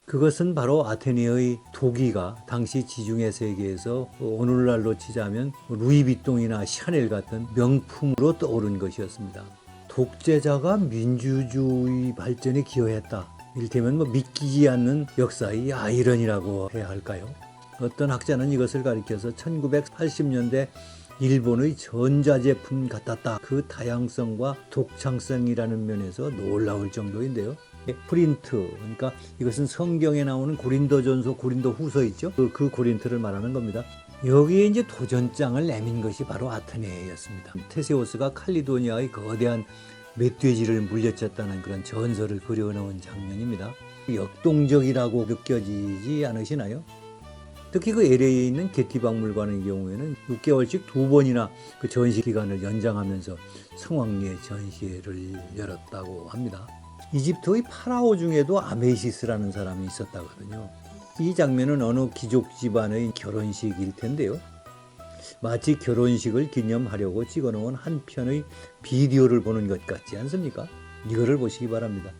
그것은 바로 아테네의 도기가 당시 지중해 세계에서 오늘날로 치자면 루이비통이나 샤넬 같은 명품으로 떠오른 것이었습니다. 독재자가 민주주의 발전에 기여했다. 이를테면 믿기지 않는 역사의 아이러니라고 해야 할까요? 어떤 학자는 이것을 가리켜서 1980년대 일본의 전자제품 같았다. 그 다양성과 독창성이라는 면에서 놀라울 정도인데요. 프린트, 그러니까 이것은 성경에 나오는 고린도전서, 고린도후서 있죠? 그 고린트를 말하는 겁니다. 여기에 이제 도전장을 내민 것이 바로 아테네였습니다. 테세우스가 칼리도니아의 거대한 멧돼지를 물리쳤다는 그런 전설을 그려놓은 장면입니다. 역동적이라고 느껴지지 않으시나요? 특히 그 LA에 있는 게티 박물관의 경우에는 6개월씩 2번이나 그 전시 기간을 연장하면서 성황리에 전시회를 열었다고 합니다. 이집트의 파라오 중에도 아메시스라는 사람이 있었다거든요. 이 장면은 어느 귀족 집안의 결혼식일 텐데요. 마치 결혼식을 기념하려고 찍어놓은 한 편의 비디오를 보는 것 같지 않습니까? 이거를 보시기 바랍니다.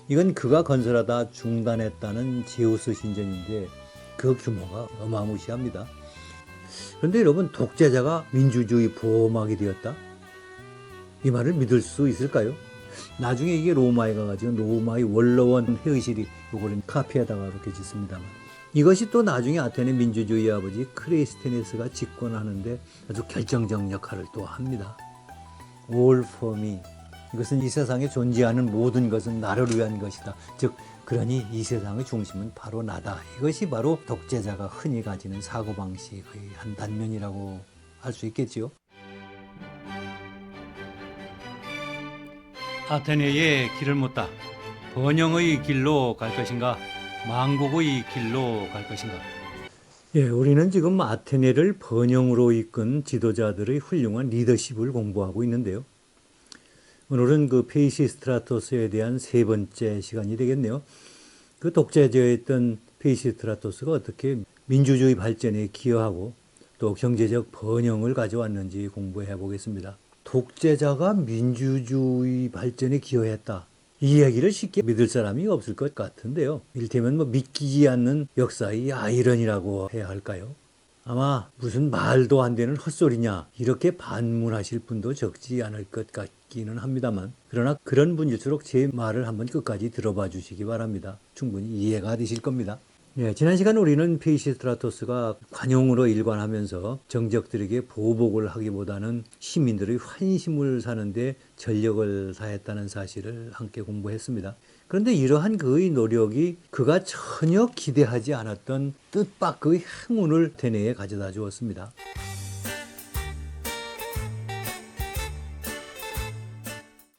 이건 그가 건설하다 중단했다는 제우스 신전인데 그 규모가 어마무시합니다. 그런데 여러분, 독재자가 민주주의 보호막이 되었다? 이 말을 믿을 수 있을까요? 나중에 이게 로마에 가가지고 로마의 원로원 회의실이 요거를 카피에다가 이렇게 짓습니다만, 이것이 또 나중에 아테네 민주주의 아버지 크리스티네스가 집권하는데 아주 결정적 역할을 또 합니다. All for me. 이것은 이 세상에 존재하는 모든 것은 나를 위한 것이다. 즉, 그러니 이 세상의 중심은 바로 나다. 이것이 바로 독재자가 흔히 가지는 사고방식의 한 단면이라고 할 수 있겠지요. 아테네의 길을 묻다. 번영의 길로 갈 것인가? 망국의 길로 갈 것인가? 예, 우리는 지금 아테네를 번영으로 이끈 지도자들의 훌륭한 리더십을 공부하고 있는데요. 오늘은 그 페이시스트라토스에 대한 세 번째 시간이 되겠네요. 그 독재자였던 페이시스트라토스가 어떻게 민주주의 발전에 기여하고 또 경제적 번영을 가져왔는지 공부해 보겠습니다. 독재자가 민주주의 발전에 기여했다. 이 이야기를 쉽게 믿을 사람이 없을 것 같은데요. 이를테면 믿기지 않는 역사의 아이러니라고 해야 할까요? 아마 무슨 말도 안 되는 헛소리냐 이렇게 반문하실 분도 적지 않을 것 같기는 합니다만, 그러나 그런 분일수록 제 말을 한번 끝까지 들어봐 주시기 바랍니다. 충분히 이해가 되실 겁니다. 예, 지난 시간 우리는 페이시스트라토스가 관용으로 일관하면서 정적들에게 보복을 하기보다는 시민들의 환심을 사는데 전력을 다했다는 사실을 함께 공부했습니다. 그런데 이러한 그의 노력이 그가 전혀 기대하지 않았던 뜻밖의 행운을 아테네에 가져다 주었습니다.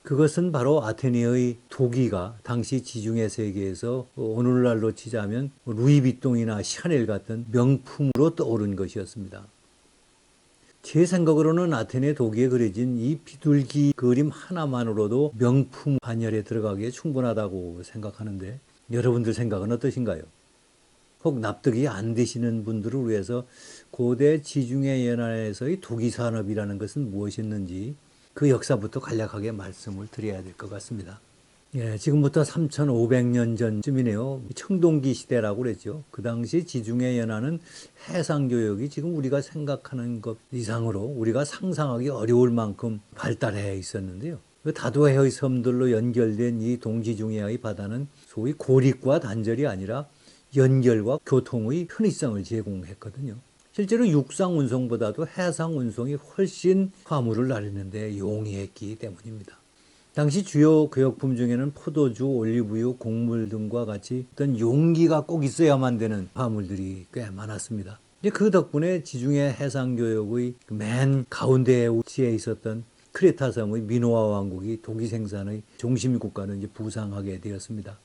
그것은 바로 아테네의 도기가 당시 지중해 세계에서 오늘날로 치자면 루이비통이나 샤넬 같은 명품으로 떠오른 것이었습니다. 제 생각으로는 아테네 도기에 그려진 이 비둘기 그림 하나만으로도 명품 반열에 들어가기에 충분하다고 생각하는데, 여러분들 생각은 어떠신가요? 혹 납득이 안 되시는 분들을 위해서 고대 지중해 연안에서의 도기 산업이라는 것은 무엇이었는지 그 역사부터 간략하게 말씀을 드려야 될 것 같습니다. 예, 지금부터 3,500년 전쯤이네요. 청동기 시대라고 그랬죠. 그 당시 지중해 연안은 해상교역이 지금 우리가 생각하는 것 이상으로 우리가 상상하기 어려울 만큼 발달해 있었는데요. 그 다도해의 섬들로 연결된 이 동지중해의 바다는 소위 고립과 단절이 아니라 연결과 교통의 편의성을 제공했거든요. 실제로 육상 운송보다도 해상 운송이 훨씬 화물을 나르는데 용이했기 때문입니다. 당시 주요 교역품 중에는 포도주, 올리브유, 곡물 등과 같이 어떤 용기가 꼭 있어야만 되는 화물들이 꽤 많았습니다. 그 덕분에 지중해 해상 교역의 맨 가운데에 위치해 있었던 크레타 섬의 미노아 왕국이 도기 생산의 중심 국가로 이제 부상하게 되었습니다.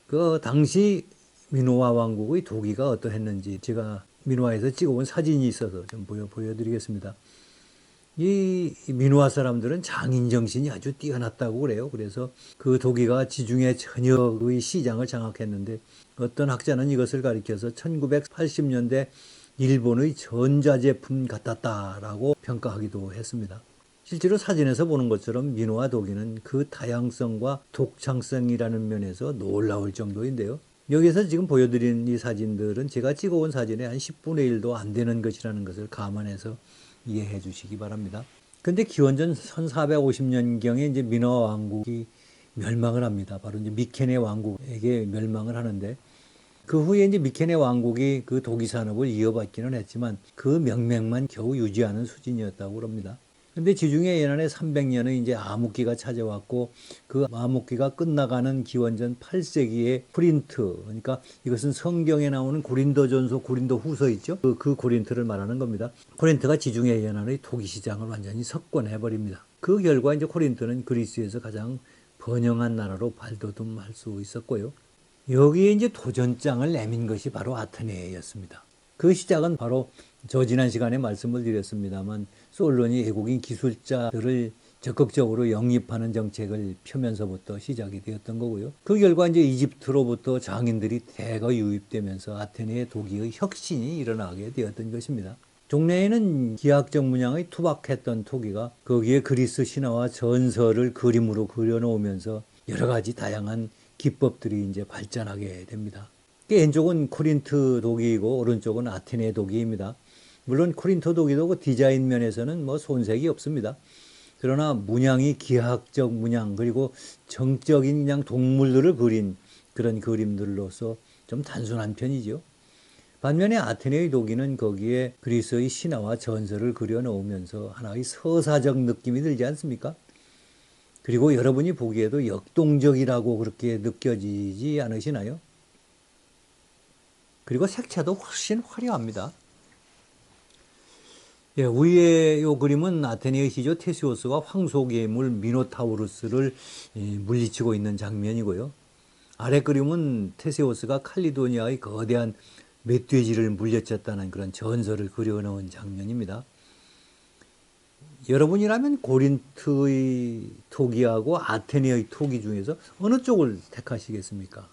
그 당시 미노아 왕국의 도기가 어떠했는지 제가 미노아에서 찍어온 사진이 있어서 좀 보여드리겠습니다. 이 미노아 사람들은 장인 정신이 아주 뛰어났다고 그래요. 그래서 그 도기가 지중해 전역의 시장을 장악했는데, 어떤 학자는 이것을 가리켜서 1980년대 일본의 전자제품 같았다라고 평가하기도 했습니다. 실제로 사진에서 보는 것처럼 미노아 도기는 그 다양성과 독창성이라는 면에서 놀라울 정도인데요. 여기서 지금 보여드린 이 사진들은 제가 찍어온 사진의 한 10분의 1도 안 되는 것이라는 것을 감안해서 이해해 주시기 바랍니다. 근데 기원전 1450년경에 이제 민화 왕국이 멸망을 합니다. 바로 이제 미케네 왕국에게 멸망을 하는데, 그 후에 이제 미케네 왕국이 그 도기 산업을 이어받기는 했지만 그 명맥만 겨우 유지하는 수준이었다고 그럽니다. 근데 지중해 연안에 300년의 이제 암흑기가 찾아왔고, 그 암흑기가 끝나가는 기원전 8세기의 코린트, 그러니까 이것은 성경에 나오는 고린도전서, 고린도후서 있죠? 그 고린트를 말하는 겁니다. 코린트가 지중해 연안의 토기 시장을 완전히 석권해 버립니다. 그 결과 이제 코린트는 그리스에서 가장 번영한 나라로 발돋움할 수 있었고요. 여기에 이제 도전장을 내민 것이 바로 아테네였습니다. 그 시작은 바로 저 지난 시간에 말씀을 드렸습니다만 솔론이 외국인 기술자들을 적극적으로 영입하는 정책을 펴면서부터 시작이 되었던 거고요. 그 결과 이제 이집트로부터 장인들이 대거 유입되면서 아테네의 도기의 혁신이 일어나게 되었던 것입니다. 종래에는 기하학적 문양의 투박했던 토기가 거기에 그리스 신화와 전설을 그림으로 그려놓으면서 여러 가지 다양한 기법들이 이제 발전하게 됩니다. 왼쪽은 코린트 도기이고 오른쪽은 아테네 도기입니다. 물론 코린토 도기도 그 디자인 면에서는 뭐 손색이 없습니다. 그러나 문양이 기하학적 문양, 그리고 정적인 그냥 동물들을 그린 그런 그림들로서 좀 단순한 편이죠. 반면에 아테네의 도기는 거기에 그리스의 신화와 전설을 그려놓으면서 하나의 서사적 느낌이 들지 않습니까? 그리고 여러분이 보기에도 역동적이라고 그렇게 느껴지지 않으시나요? 그리고 색채도 훨씬 화려합니다. 예, 위에 이 그림은 아테네의 시조 테시오스가 황소괴물 미노타우루스를 물리치고 있는 장면이고요. 아래 그림은 테세우스가 칼리도니아의 거대한 멧돼지를 물리쳤다는 그런 전설을 그려놓은 장면입니다. 여러분이라면 고린트의 토기하고 아테네의 토기 중에서 어느 쪽을 택하시겠습니까?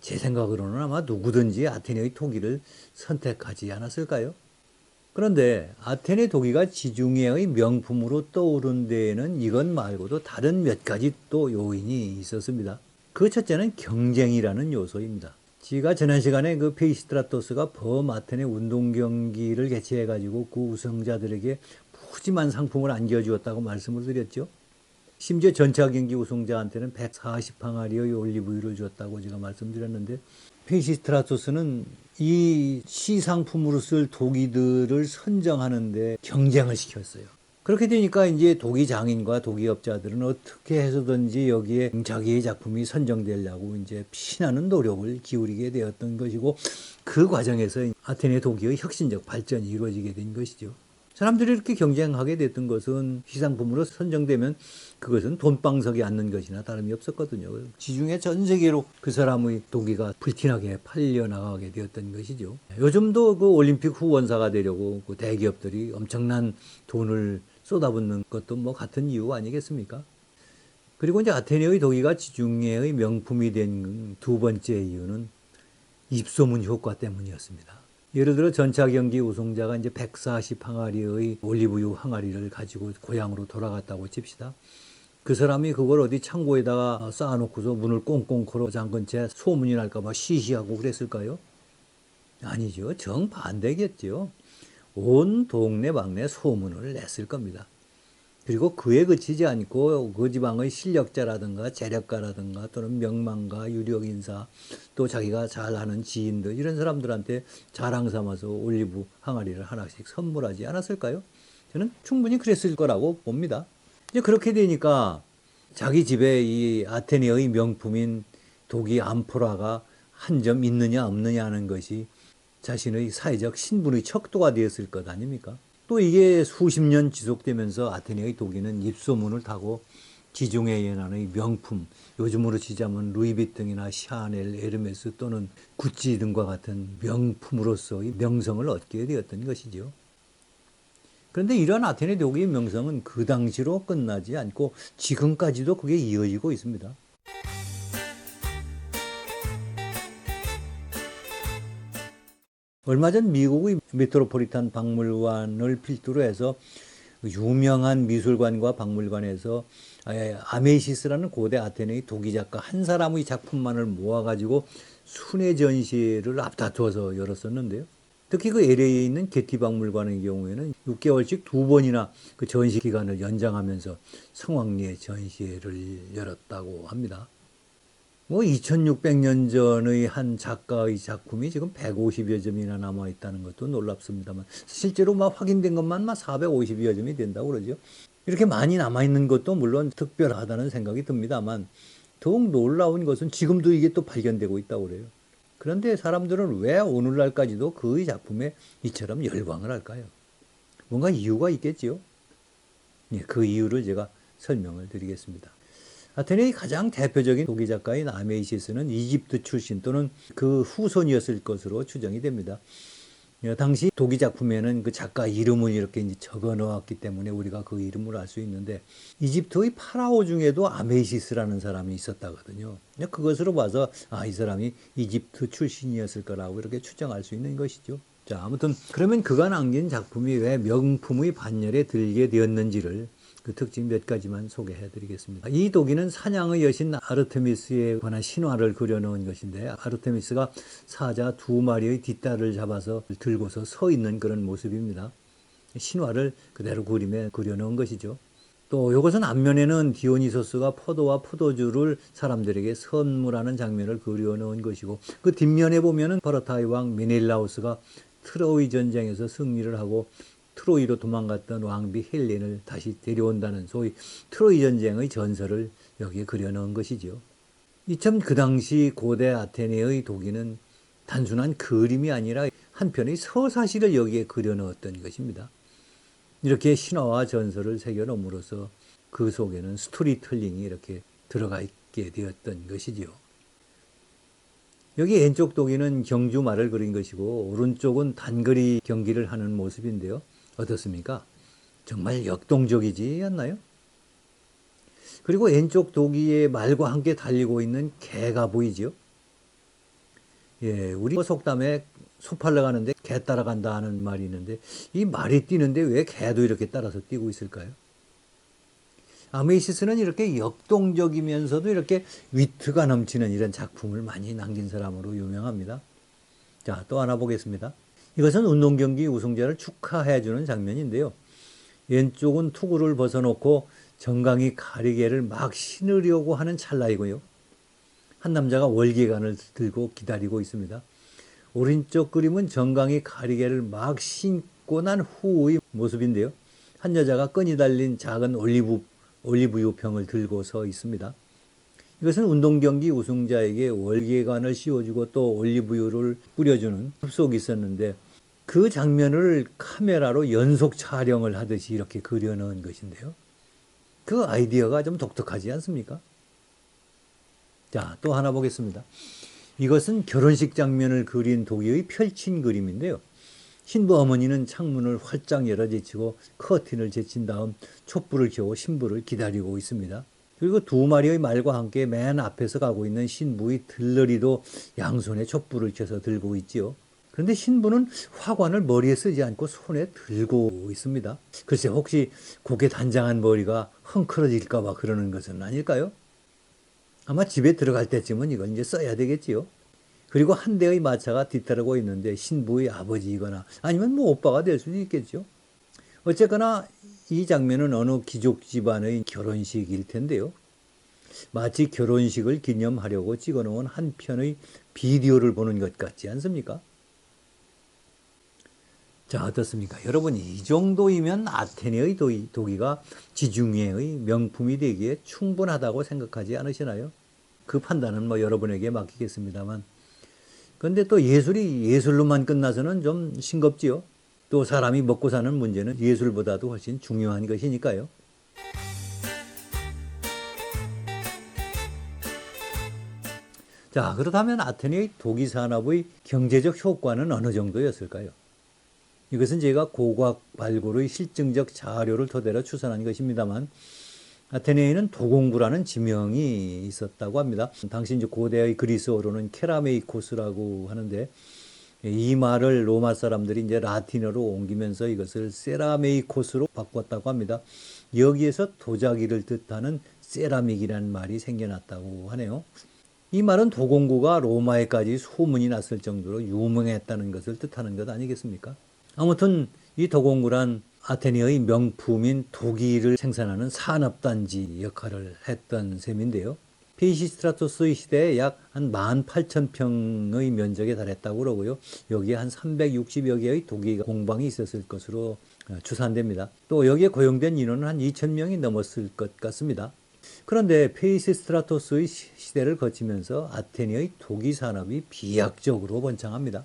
제 생각으로는 아마 누구든지 아테네의 토기를 선택하지 않았을까요? 그런데 아테네 도기가 지중해의 명품으로 떠오른 데에는 이것 말고도 다른 몇 가지 또 요인이 있었습니다. 그 첫째는 경쟁이라는 요소입니다. 제가 지난 시간에 그 페이시스트라토스가 범아테네 운동 경기를 개최해가지고 그 우승자들에게 푸짐한 상품을 안겨주었다고 말씀을 드렸죠. 심지어 전차 경기 우승자한테는 140항아리의 올리브유를 줬다고 제가 말씀드렸는데, 페이시스트라토스는 이 시상품으로 쓸 도기들을 선정하는데 경쟁을 시켰어요. 그렇게 되니까 이제 도기 장인과 도기업자들은 어떻게 해서든지 여기에 자기의 작품이 선정되려고 이제 피나는 노력을 기울이게 되었던 것이고, 그 과정에서 아테네 도기의 혁신적 발전이 이루어지게 된 것이죠. 사람들이 이렇게 경쟁하게 됐던 것은 시상품으로 선정되면 그것은 돈방석이 앉는 것이나 다름이 없었거든요. 지중해 전 세계로 그 사람의 도기가 불티나게 팔려나가게 되었던 것이죠. 요즘도 그 올림픽 후원사가 되려고 그 대기업들이 엄청난 돈을 쏟아붓는 것도 뭐 같은 이유 아니겠습니까? 그리고 이제 아테네의 도기가 지중해의 명품이 된 두 번째 이유는 입소문 효과 때문이었습니다. 예를 들어 전차 경기 우승자가 이제 140항아리의 올리브유 항아리를 가지고 고향으로 돌아갔다고 칩시다. 그 사람이 그걸 어디 창고에다가 쌓아놓고서 문을 꽁꽁 걸어 잠근 채 소문이 날까봐 시시하고 그랬을까요? 아니죠. 정반대겠죠. 온 동네 방네 소문을 냈을 겁니다. 그리고 그에 그치지 않고 그 지방의 실력자라든가 재력가라든가 또는 명망가, 유력인사, 또 자기가 잘 아는 지인들, 이런 사람들한테 자랑 삼아서 올리브 항아리를 하나씩 선물하지 않았을까요? 저는 충분히 그랬을 거라고 봅니다. 이제 그렇게 되니까 자기 집에 이 아테네의 명품인 도기 암포라가 한 점 있느냐 없느냐 하는 것이 자신의 사회적 신분의 척도가 되었을 것 아닙니까? 또 이게 수십 년 지속되면서 아테네의 도기는 입소문을 타고 지중해 연안의 명품, 요즘으로 치자면 루이비통이나 샤넬, 에르메스 또는 구찌 등과 같은 명품으로서의 명성을 얻게 되었던 것이죠. 그런데 이러한 아테네 도기의 명성은 그 당시로 끝나지 않고 지금까지도 그게 이어지고 있습니다. 얼마 전 미국의 메트로폴리탄 박물관을 필두로 해서 유명한 미술관과 박물관에서 아메시스라는 고대 아테네의 도기 작가 한 사람의 작품만을 모아가지고 순회 전시회를 앞다투어서 열었었는데요. 특히 그 LA에 있는 게티 박물관의 경우에는 6개월씩 2번이나 그 전시 기간을 연장하면서 성황리에 전시회를 열었다고 합니다. 뭐 2600년 전의 한 작가의 작품이 지금 150여 점이나 남아 있다는 것도 놀랍습니다만, 실제로 막 확인된 것만 막 450여 점이 된다고 그러죠. 이렇게 많이 남아 있는 것도 물론 특별하다는 생각이 듭니다만, 더욱 놀라운 것은 지금도 이게 또 발견되고 있다고 그래요. 그런데 사람들은 왜 오늘날까지도 그의 작품에 이처럼 열광을 할까요? 뭔가 이유가 있겠지요. 예, 그 이유를 제가 설명을 드리겠습니다. 아테네의 가장 대표적인 도기 작가인 아메이시스는 이집트 출신 또는 그 후손이었을 것으로 추정이 됩니다. 당시 도기 작품에는 그 작가 이름을 이렇게 이제 적어 놓았기 때문에 우리가 그 이름을 알 수 있는데, 이집트의 파라오 중에도 아메이시스라는 사람이 있었다거든요. 그것으로 봐서 이 사람이 이집트 출신이었을 거라고 이렇게 추정할 수 있는 것이죠. 자, 아무튼 그러면 그가 남긴 작품이 왜 명품의 반열에 들게 되었는지를 그 특징 몇 가지만 소개해 드리겠습니다. 이 도기는 사냥의 여신 아르테미스에 관한 신화를 그려놓은 것인데, 아르테미스가 사자 2마리의 뒷다리를 잡아서 들고서 서 있는 그런 모습입니다. 신화를 그대로 그림에 그려놓은 것이죠. 또 이것은 앞면에는 디오니소스가 포도와 포도주를 사람들에게 선물하는 장면을 그려놓은 것이고, 그 뒷면에 보면은 스파르타의 왕 메넬라우스가 트로이 전쟁에서 승리를 하고 트로이로 도망갔던 왕비 헬렌을 다시 데려온다는 소위 트로이 전쟁의 전설을 여기에 그려놓은 것이죠. 이참 그 당시 고대 아테네의 도기는 단순한 그림이 아니라 한편의 서사시를 여기에 그려넣었던 것입니다. 이렇게 신화와 전설을 새겨놓음으로써 그 속에는 스토리텔링이 이렇게 들어가 있게 되었던 것이지요. 여기 왼쪽 도기는 경주말을 그린 것이고, 오른쪽은 단거리 경기를 하는 모습인데요. 어떻습니까? 정말 역동적이지 않나요? 그리고 왼쪽 도기의 말과 함께 달리고 있는 개가 보이죠? 예, 우리 속담에 소 팔러 가는데 개 따라간다 하는 말이 있는데, 이 말이 뛰는데 왜 개도 이렇게 따라서 뛰고 있을까요? 아메이시스는 이렇게 역동적이면서도 이렇게 위트가 넘치는 이런 작품을 많이 남긴 사람으로 유명합니다. 자, 또 하나 보겠습니다. 이것은 운동경기 우승자를 축하해주는 장면인데요. 왼쪽은 투구를 벗어놓고 정강이 가리개를 막 신으려고 하는 찰나이고요. 한 남자가 월계관을 들고 기다리고 있습니다. 오른쪽 그림은 정강이 가리개를 막 신고 난 후의 모습인데요. 한 여자가 끈이 달린 작은 올리브유 병을 들고 서 있습니다. 이것은 운동경기 우승자에게 월계관을 씌워주고 또 올리브유를 뿌려주는 흡속이 있었는데, 그 장면을 카메라로 연속 촬영을 하듯이 이렇게 그려놓은 것인데요. 그 아이디어가 좀 독특하지 않습니까? 자, 또 하나 보겠습니다. 이것은 결혼식 장면을 그린 도기의 펼친 그림인데요. 신부 어머니는 창문을 활짝 열어제치고 커튼을 제친 다음 촛불을 켜고 신부를 기다리고 있습니다. 그리고 2마리의 말과 함께 맨 앞에서 가고 있는 신부의 들러리도 양손에 촛불을 켜서 들고 있지요. 그런데 신부는 화관을 머리에 쓰지 않고 손에 들고 있습니다. 글쎄, 혹시 고개 단장한 머리가 헝클어질까 봐 그러는 것은 아닐까요? 아마 집에 들어갈 때쯤은 이걸 이제 써야 되겠지요. 그리고 한 대의 마차가 뒤따르고 있는데 신부의 아버지이거나 아니면 뭐 오빠가 될 수도 있겠죠. 어쨌거나 이 장면은 어느 귀족 집안의 결혼식일 텐데요. 마치 결혼식을 기념하려고 찍어놓은 한 편의 비디오를 보는 것 같지 않습니까? 자, 어떻습니까? 여러분, 이 정도이면 아테네의 도기가 지중해의 명품이 되기에 충분하다고 생각하지 않으시나요? 그 판단은 뭐 여러분에게 맡기겠습니다만, 그런데 또 예술이 예술로만 끝나서는 좀 싱겁지요. 또 사람이 먹고 사는 문제는 예술보다도 훨씬 중요한 것이니까요. 자, 그렇다면 아테네의 도기 산업의 경제적 효과는 어느 정도였을까요? 이것은 제가 고고학 발굴의 실증적 자료를 토대로 추산한 것입니다만, 아테네에는 도공구라는 지명이 있었다고 합니다. 당시 이제 고대의 그리스어로는 케라메이코스라고 하는데, 이 말을 로마 사람들이 이제 라틴어로 옮기면서 이것을 세라메이코스로 바꿨다고 합니다. 여기에서 도자기를 뜻하는 세라믹이라는 말이 생겨났다고 하네요. 이 말은 도공구가 로마에까지 소문이 났을 정도로 유명했다는 것을 뜻하는 것 아니겠습니까? 아무튼 이 도공구란 아테네의 명품인 도기를 생산하는 산업단지 역할을 했던 셈인데요. 피시스트라토스의 시대에 약 한 18,000평의 면적에 달했다고 그러고요. 여기에 한 360여 개의 도기 공방이 있었을 것으로 추산됩니다. 또 여기에 고용된 인원은 한 2,000명이 넘었을 것 같습니다. 그런데 페이시스트라토스의 시대를 거치면서 아테네의 도기 산업이 비약적으로 번창합니다.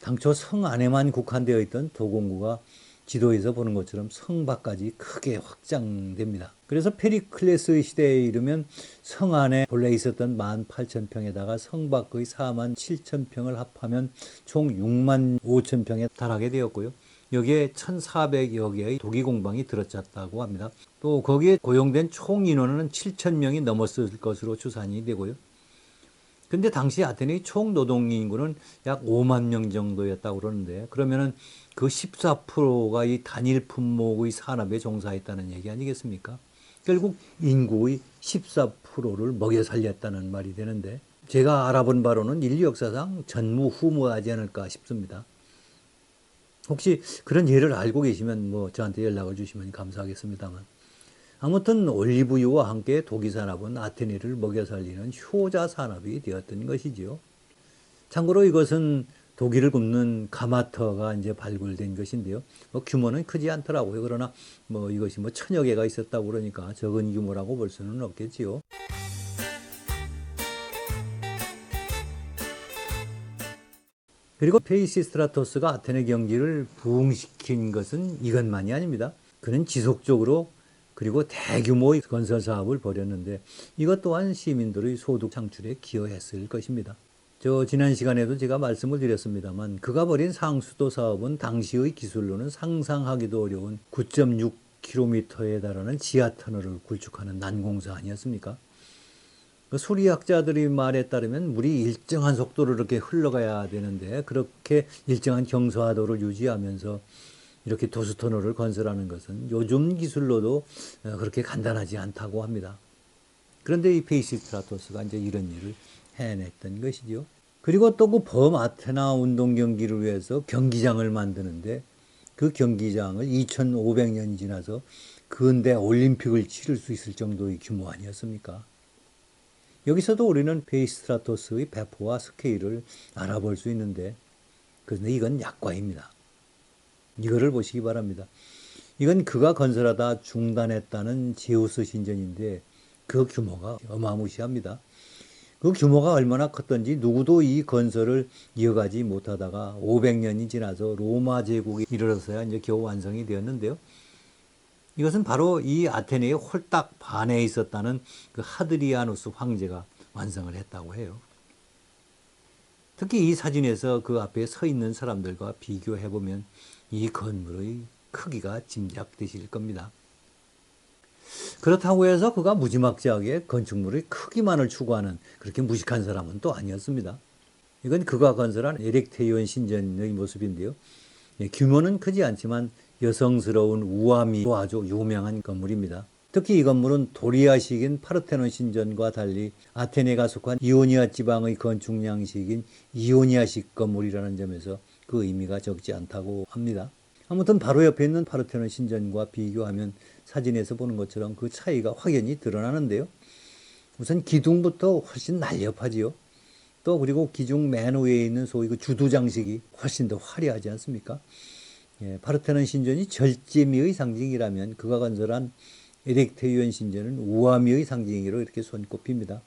당초 성 안에만 국한되어 있던 도공구가 지도에서 보는 것처럼 성 밖까지 크게 확장됩니다. 그래서 페리클레스의 시대에 이르면 성 안에 본래 있었던 18,000평에다가 성 밖의 47,000평을 합하면 총 65,000평에 달하게 되었고요. 여기에 1,400여 개의 도기 공방이 들어찼다고 합니다. 또 거기에 고용된 총 인원은 7,000명이 넘었을 것으로 추산이 되고요. 근데 당시 아테네의 총 노동 인구는 약 5만 명 정도였다고 그러는데, 그러면은 그 14%가 이 단일 품목의 산업에 종사했다는 얘기 아니겠습니까? 결국 인구의 14%를 먹여 살렸다는 말이 되는데, 제가 알아본 바로는 인류 역사상 전무후무하지 않을까 싶습니다. 혹시 그런 예를 알고 계시면 뭐 저한테 연락을 주시면 감사하겠습니다만, 아무튼 올리브유와 함께 도기 산업은 아테네를 먹여 살리는 효자 산업이 되었던 것이지요. 참고로 이것은 도기를 굽는 가마터가 이제 발굴된 것인데요. 규모는 크지 않더라고요. 그러나 이것이 1,000여 개가 있었다고 그러니까 적은 규모라고 볼 수는 없겠지요. 그리고 페이시스트라토스가 아테네 경기를 부흥시킨 것은 이것만이 아닙니다. 그는 지속적으로 그리고 대규모의 건설 사업을 벌였는데 이것 또한 시민들의 소득 창출에 기여했을 것입니다. 지난 시간에도 제가 말씀을 드렸습니다만 그가 벌인 상수도 사업은 당시의 기술로는 상상하기도 어려운 9.6km에 달하는 지하터널을 구축하는 난공사 아니었습니까? 수리학자들의 말에 따르면 물이 일정한 속도로 이렇게 흘러가야 되는데 그렇게 일정한 경사도를 유지하면서 이렇게 도수터널을 건설하는 것은 요즘 기술로도 그렇게 간단하지 않다고 합니다. 그런데 이 페이시스트라토스가 이제 이런 일을 해냈던 것이죠. 그리고 또 그 범아테나 운동 경기를 위해서 경기장을 만드는데 그 경기장을 2,500년이 지나서 근대 올림픽을 치를 수 있을 정도의 규모 아니었습니까? 여기서도 우리는 페이시스트라토스의 배포와 스케일을 알아볼 수 있는데, 그런데 이건 약과입니다. 이거를 보시기 바랍니다. 이건 그가 건설하다 중단했다는 제우스 신전인데 그 규모가 어마무시합니다. 그 규모가 얼마나 컸던지 누구도 이 건설을 이어가지 못하다가 500년이 지나서 로마 제국이 이르러서야 이제 겨우 완성이 되었는데요. 이것은 바로 이 아테네의 홀딱 반에 있었다는 그 하드리아누스 황제가 완성을 했다고 해요. 특히 이 사진에서 그 앞에 서 있는 사람들과 비교해보면 이 건물의 크기가 짐작되실 겁니다. 그렇다고 해서 그가 무지막지하게 건축물의 크기만을 추구하는 그렇게 무식한 사람은 또 아니었습니다. 이건 그가 건설한 에렉테이온 신전의 모습인데요. 규모는 크지 않지만 여성스러운 우아미로 아주 유명한 건물입니다. 특히 이 건물은 도리아식인 파르테논 신전과 달리 아테네가 속한 이오니아 지방의 건축 양식인 이오니아식 건물이라는 점에서 그 의미가 적지 않다고 합니다. 아무튼 바로 옆에 있는 파르테논 신전과 비교하면 사진에서 보는 것처럼 그 차이가 확연히 드러나는데요. 우선 기둥부터 훨씬 날렵하지요. 또 그리고 기둥 맨 위에 있는 소위 그 주두 장식이 훨씬 더 화려하지 않습니까? 파르테논 신전이 절제미의 상징이라면 그가 건설한 에렉테이온 신전은 우아미의 상징으로 이렇게 손꼽힙니다.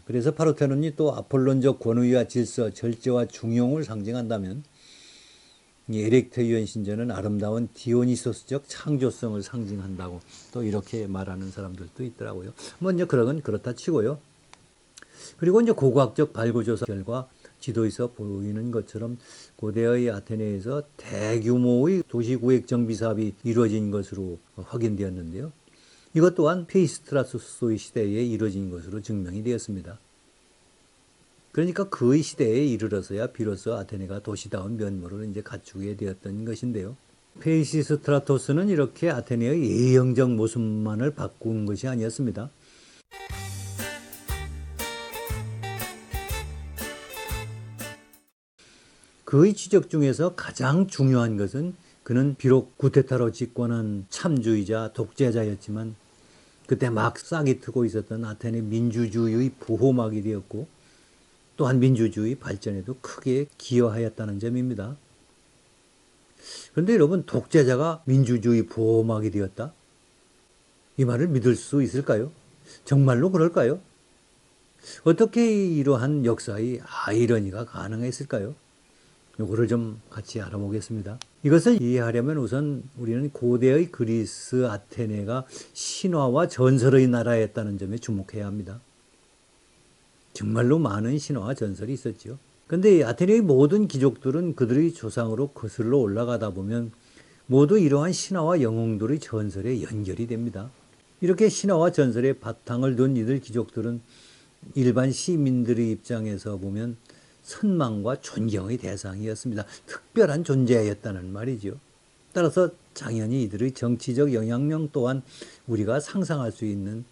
그래서 파르테논이 또 아폴론적 권위와 질서, 절제와 중용을 상징한다면 이 에렉테이온 신전은 아름다운 디오니소스적 창조성을 상징한다고 또 이렇게 말하는 사람들도 있더라고요. 먼저 그런 그렇다 치고요. 그리고 이제 고고학적 발굴조사 결과 지도에서 보이는 것처럼 고대의 아테네에서 대규모의 도시구획 정비 사업이 이루어진 것으로 확인되었는데요. 이것 또한 페이시스트라토스의 시대에 이루어진 것으로 증명이 되었습니다. 그러니까 그 시대에 이르러서야 비로소 아테네가 도시다운 면모를 이제 갖추게 되었던 것인데요. 페이시스트라토스는 이렇게 아테네의 예형적 모습만을 바꾼 것이 아니었습니다. 그의 지적 중에서 가장 중요한 것은 그는 비록 구테타로 집권한 참주의자, 독재자였지만 그때 막 싹이 트고 있었던 아테네 민주주의의 보호막이 되었고 또한 민주주의 발전에도 크게 기여하였다는 점입니다. 그런데 여러분, 독재자가 민주주의 보호막이 되었다? 이 말을 믿을 수 있을까요? 정말로 그럴까요? 어떻게 이러한 역사의 아이러니가 가능했을까요? 요거를 좀 같이 알아보겠습니다. 이것을 이해하려면 우선 우리는 고대의 그리스 아테네가 신화와 전설의 나라였다는 점에 주목해야 합니다. 정말로 많은 신화와 전설이 있었죠. 그런데 아테네의 모든 귀족들은 그들의 조상으로 거슬러 올라가다 보면 모두 이러한 신화와 영웅들의 전설에 연결이 됩니다. 이렇게 신화와 전설에 바탕을 둔 이들 귀족들은 일반 시민들의 입장에서 보면 선망과 존경의 대상이었습니다. 특별한 존재였다는 말이죠. 따라서 당연히 이들의 정치적 영향력 또한 우리가 상상할 수 있는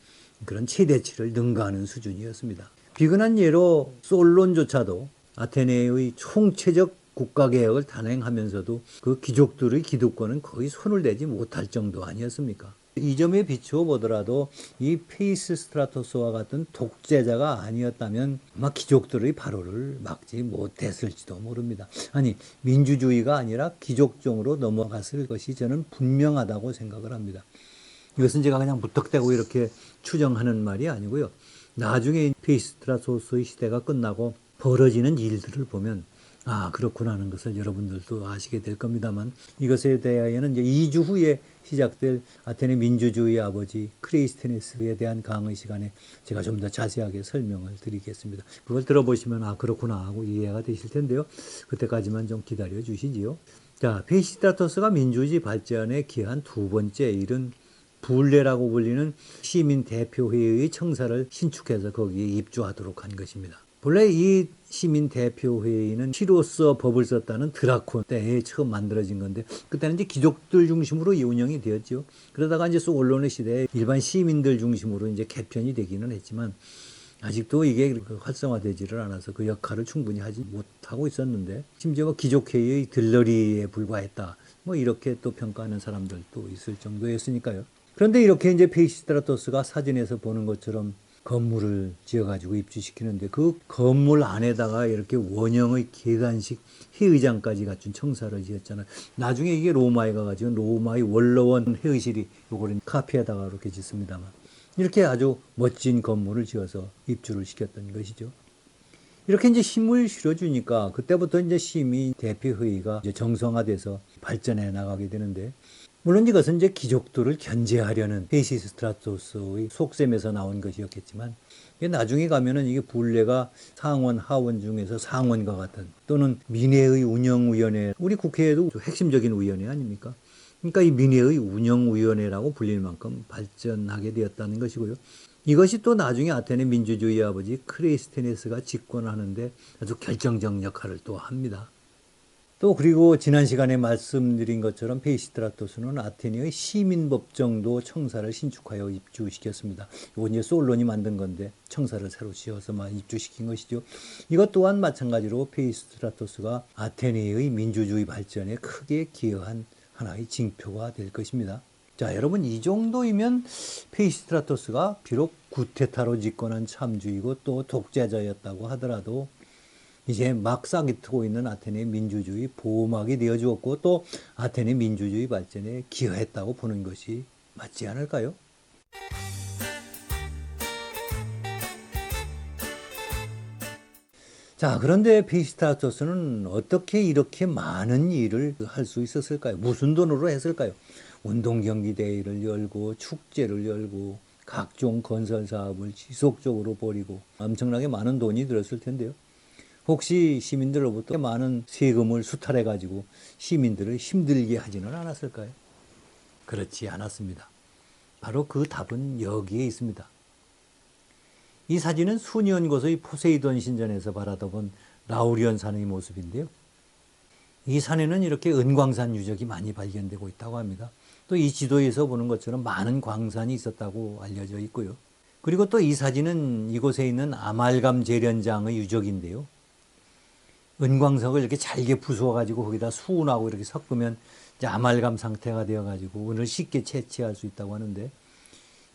그런 최대치를 능가하는 수준이었습니다. 비근한 예로 솔론조차도 아테네의 총체적 국가개혁을 단행하면서도 그 귀족들의 기득권은 거의 손을 대지 못할 정도 아니었습니까? 이 점에 비추어 보더라도 이 페이시스트라토스와 같은 독재자가 아니었다면 아마 귀족들의 발호를 막지 못했을지도 모릅니다. 아니, 민주주의가 아니라 귀족종으로 넘어갔을 것이 저는 분명하다고 생각을 합니다. 이것은 제가 그냥 무턱대고 이렇게 추정하는 말이 아니고요. 나중에 페이시스트라토스의 시대가 끝나고 벌어지는 일들을 보면 그렇구나 하는 것을 여러분들도 아시게 될 겁니다만, 이것에 대하여는 이제 2주 후에 시작될 아테네 민주주의의 아버지 크레이스테네스에 대한 강의 시간에 제가 좀 더 자세하게 설명을 드리겠습니다. 그걸 들어보시면 그렇구나 하고 이해가 되실 텐데요. 그때까지만 좀 기다려 주시지요. 자, 페이시스트라토스가 민주주의 발전에 기여한 두 번째 일은 불레라고 불리는 시민 대표회의의 청사를 신축해서 거기에 입주하도록 한 것입니다. 본래 이 시민대표회의는 시로서 법을 썼다는 드라콘 때에 처음 만들어진 건데, 그때는 이제 귀족들 중심으로 운영이 되었죠. 그러다가 이제 솔론의 시대에 일반 시민들 중심으로 이제 개편이 되기는 했지만, 아직도 이게 활성화되지를 않아서 그 역할을 충분히 하지 못하고 있었는데, 심지어 귀족회의의 들러리에 불과했다, 이렇게 또 평가하는 사람들도 있을 정도였으니까요. 그런데 이렇게 이제 페이시스트라토스가 사진에서 보는 것처럼 건물을 지어가지고 입주시키는데, 그 건물 안에다가 이렇게 원형의 계단식 회의장까지 갖춘 청사를 지었잖아요. 나중에 이게 로마에 가가지고 로마의 원로원 회의실이 요거는 카페에다가 이렇게 짓습니다만, 이렇게 아주 멋진 건물을 지어서 입주를 시켰던 것이죠. 이렇게 이제 힘을 실어주니까 그때부터 이제 시민 대표회의가 이제 정상화돼서 발전해 나가게 되는데, 물론 이것은 이제 귀족들을 견제하려는 페이시스트라토스의 속셈에서 나온 것이었겠지만, 나중에 가면은 이게 불레가 상원, 하원 중에서 상원과 같은, 또는 민회의 운영위원회, 우리 국회에도 핵심적인 위원회 아닙니까? 그러니까 이 민회의 운영위원회라고 불릴 만큼 발전하게 되었다는 것이고요. 이것이 또 나중에 아테네 민주주의 아버지 크레이스테네스가 집권하는데 아주 결정적 역할을 또 합니다. 또 그리고 지난 시간에 말씀드린 것처럼 페이시스트라토스는 아테네의 시민법정도 청사를 신축하여 입주시켰습니다. 이건 이제 솔론이 만든 건데 청사를 새로 지어서만 입주시킨 것이죠. 이것 또한 마찬가지로 페이시스트라토스가 아테네의 민주주의 발전에 크게 기여한 하나의 징표가 될 것입니다. 자, 여러분, 이 정도이면 페이시스트라토스가 비록 구테타로 집권한 참주이고 또 독재자였다고 하더라도 이제 막 싹이 트고 있는 아테네 민주주의 보호막이 되어 주었고, 또 아테네 민주주의 발전에 기여했다고 보는 것이 맞지 않을까요? 자, 그런데 페이시스트라토스는 어떻게 이렇게 많은 일을 할 수 있었을까요? 무슨 돈으로 했을까요? 운동경기대회를 열고 축제를 열고 각종 건설 사업을 지속적으로 벌이고 엄청나게 많은 돈이 들었을 텐데요. 혹시 시민들로부터 많은 세금을 수탈해가지고 시민들을 힘들게 하지는 않았을까요? 그렇지 않았습니다. 바로 그 답은 여기에 있습니다. 이 사진은 수년고서의 포세이돈 신전에서 바라다본 라우리온 산의 모습인데요. 이 산에는 이렇게 은광산 유적이 많이 발견되고 있다고 합니다. 또 이 지도에서 보는 것처럼 많은 광산이 있었다고 알려져 있고요. 그리고 또 이 사진은 이곳에 있는 아말감 재련장의 유적인데요. 은광석을 이렇게 잘게 부수어가지고 거기다 수은하고 이렇게 섞으면 이제 아말감 상태가 되어가지고 은을 쉽게 채취할 수 있다고 하는데,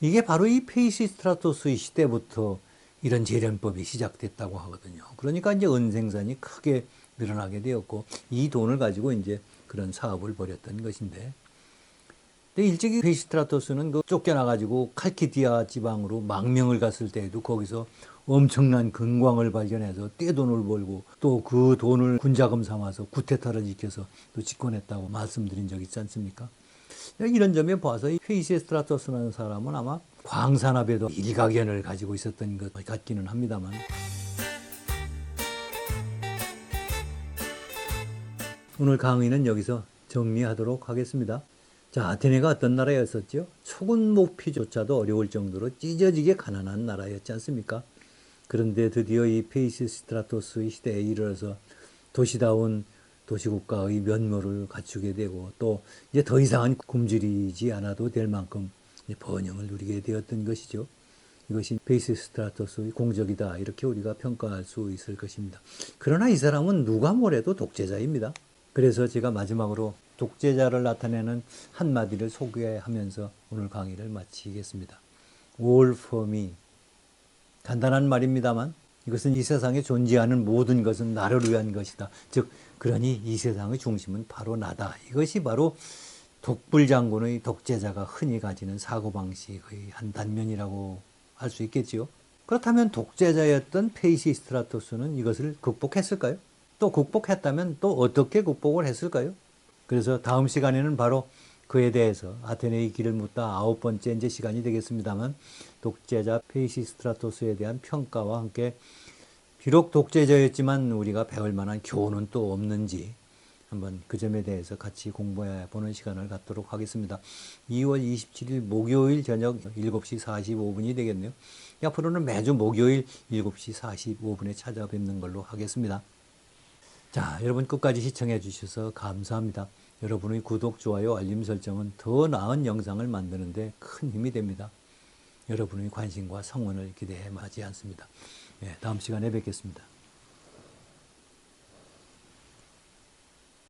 이게 바로 이 페이시스트라토스의 시대부터 이런 재련법이 시작됐다고 하거든요. 그러니까 이제 은 생산이 크게 늘어나게 되었고, 이 돈을 가지고 이제 그런 사업을 벌였던 것인데, 근데 일찍이 페이시스트라토스는 그 쫓겨나가지고 칼키디아 지방으로 망명을 갔을 때에도 거기서 엄청난 금광을 발견해서 떼돈을 벌고, 또 그 돈을 군자금 삼아서 구테타를 일으켜서 또 집권했다고 말씀드린 적 있지 않습니까? 이런 점에 봐서 이 페이시스트라토스라는 사람은 아마 광산업에도 일가견을 가지고 있었던 것 같기는 합니다만, 오늘 강의는 여기서 정리하도록 하겠습니다. 자, 아테네가 어떤 나라였었죠? 초군 목피조차도 어려울 정도로 찢어지게 가난한 나라였지 않습니까? 그런데 드디어 이 페이시스트라토스의 시대에 이르러서 도시다운 도시국가의 면모를 갖추게 되고, 또 이제 더 이상은 굶주리지 않아도 될 만큼 번영을 누리게 되었던 것이죠. 이것이 페이시스트라토스의 공적이다, 이렇게 우리가 평가할 수 있을 것입니다. 그러나 이 사람은 누가 뭐래도 독재자입니다. 그래서 제가 마지막으로 독재자를 나타내는 한마디를 소개하면서 오늘 강의를 마치겠습니다. All for me. 간단한 말입니다만 이것은 이 세상에 존재하는 모든 것은 나를 위한 것이다. 즉, 그러니 이 세상의 중심은 바로 나다. 이것이 바로 독불장군의 독재자가 흔히 가지는 사고방식의 한 단면이라고 할 수 있겠지요. 그렇다면 독재자였던 페이시스트라토스는 이것을 극복했을까요? 또 극복했다면 또 어떻게 극복을 했을까요? 그래서 다음 시간에는 바로 그에 대해서 아테네의 길을 묻다 9번째 이제 시간이 되겠습니다만, 독재자 페이시스트라토스에 대한 평가와 함께 비록 독재자였지만 우리가 배울 만한 교훈은 또 없는지 한번 그 점에 대해서 같이 공부해 보는 시간을 갖도록 하겠습니다. 2월 27일 목요일 저녁 7시 45분이 되겠네요. 앞으로는 매주 목요일 7시 45분에 찾아뵙는 걸로 하겠습니다. 자, 여러분 끝까지 시청해 주셔서 감사합니다. 여러분의 구독, 좋아요, 알림 설정은 더 나은 영상을 만드는 데 큰 힘이 됩니다. 여러분의 관심과 성원을 기대해 마지 않습니다. 다음 시간에 뵙겠습니다.